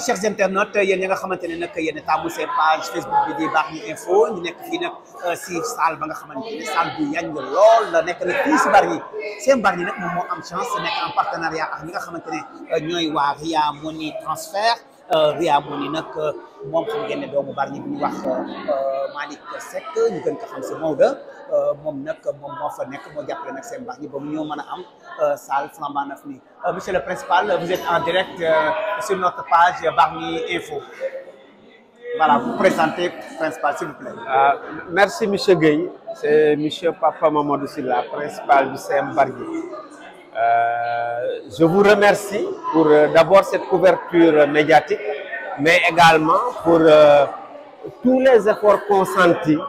Chers internautes yéen ñi nga xamante ne nag yéen a taamu seen page Facebook bi di Bargny Info ñu nekk fii nag si salle ba nga xamante ne salle bu yañ lool la nekk nag fii si Bargny seen Bargny nag moom moo am chance nekk en partenariat ak ñi nga xamante ne ñooy waa Ria Money Transfert Ria Money nag moom xam ngeen ne doomu Bargny bi ñu wax Malick Seck ñu gën ko xam si Maodo moom nag moom moo fa nekk moo jàppale nag seen Bargny ba mu ñëw mën a am salle flambant neuf nii. Monsieur le principal, vous êtes en direct sur notre page Bargny Info. Voilà, vous présentez, principal, s'il vous plaît. Merci, monsieur Gueye. C'est monsieur Papa Mamadou Sylla, principal du CM Bargny. Je vous remercie pour d'abord cette couverture médiatique, mais également pour tous les efforts consentis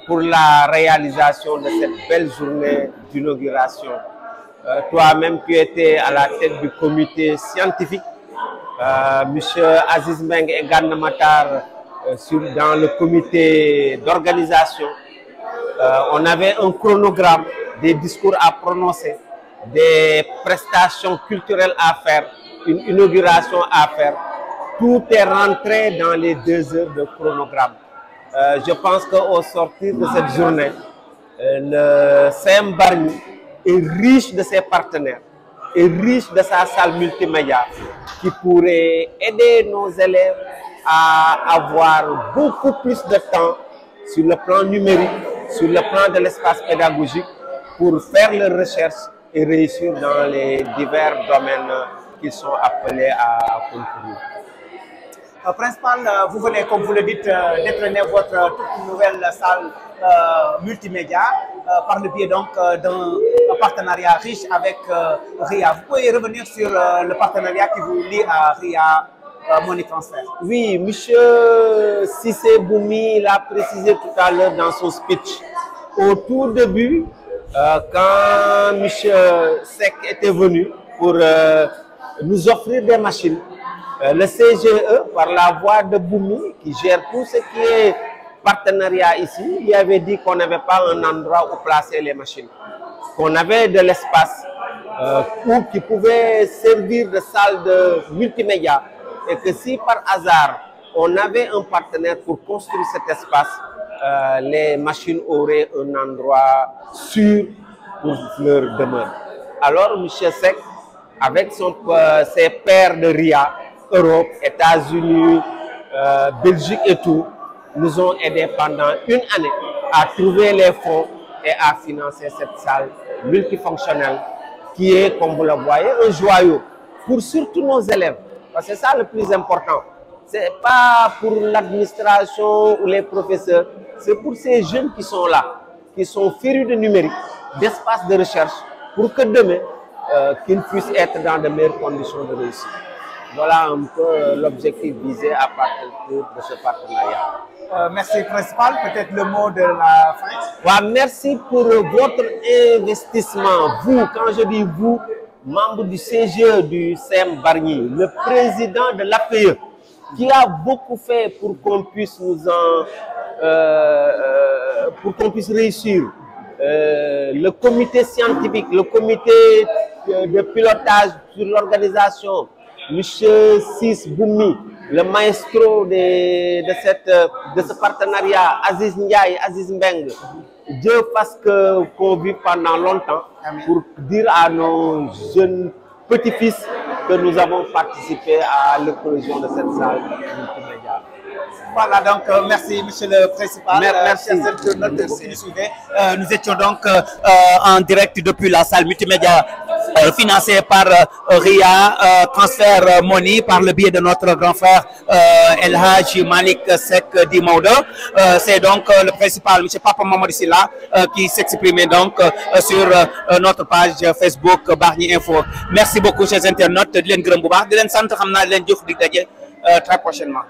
pour la réalisation de cette belle journée d'inauguration. Toi-même, tu étais à la tête du comité scientifique. Monsieur Aziz Mbeng et Gana Matar dans le comité d'organisation. On avait un chronogramme, des discours à prononcer, des prestations culturelles à faire, une inauguration à faire. Tout est rentré dans les 2 heures de chronogramme. Je pense qu'au sortir de cette journée, le CM Bargny est riche de ses partenaires, est riche de sa salle multimédia qui pourrait aider nos élèves à avoir beaucoup plus de temps sur le plan numérique, sur le plan de l'espace pédagogique pour faire leurs recherches et réussir dans les divers domaines qu'ils sont appelés à concourir. Principal, vous venez, comme vous le dites, d'étraîner votre toute nouvelle salle multimédia par le biais donc d'un partenariat riche avec Ria. Vous pouvez revenir sur le partenariat qui vous lie à Ria Money Transfert. Oui, monsieur Cissé Boumi l'a précisé tout à l'heure dans son speech. Au tout début, quand monsieur Seck était venu pour nous offrir des machines, le CGE, par la voix de Boumi, qui gère tout ce qui est partenariat ici, il avait dit qu'on n'avait pas un endroit où placer les machines, qu'on avait de l'espace qui pouvait servir de salle de multimédia et que si par hasard on avait un partenaire pour construire cet espace, les machines auraient un endroit sûr pour leur demeure. Alors M. Seck, avec ses pairs de Ria, Europe, États-Unis, Belgique et tout, nous ont aidés pendant une année à trouver les fonds et à financer cette salle multifonctionnelle qui est, comme vous le voyez, un joyau pour surtout nos élèves. Parce que c'est ça le plus important. Ce n'est pas pour l'administration ou les professeurs, c'est pour ces jeunes qui sont là, qui sont férus de numérique, d'espace de recherche, pour que demain, qu'ils puissent être dans de meilleures conditions de réussite. Voilà un peu l'objectif visé à partir de ce partenariat. Merci, principal. Peut-être le mot de la fin. Ouais, merci pour votre investissement. Vous, quand je dis vous, membre du CGE du CM Bargny, le président de l'APE, qui a beaucoup fait pour qu'on puisse réussir. Le comité scientifique, le comité de pilotage sur l'organisation, Monsieur Sis Boumi, le maestro de ce partenariat, Aziz Ndiaye, Aziz Mbeng. Dieu fasse qu'on vive pendant longtemps pour dire à nos jeunes petits-fils que nous avons participé à l'éclosion de cette salle multimédia. Voilà, donc merci monsieur le principal. Merci. Nous étions donc en direct depuis la salle multimédia financée par Ria Transfert Money par le biais de notre grand frère El Hadji Malick Seck di Maodo. C'est donc le principal, monsieur Papa Mamadou Sylla, qui s'exprimait donc sur notre page Facebook Bargny Info. Merci beaucoup chers internautes, di leen gërëm bu baax di leen sant, xam naa di leen jox dig daje très prochainement.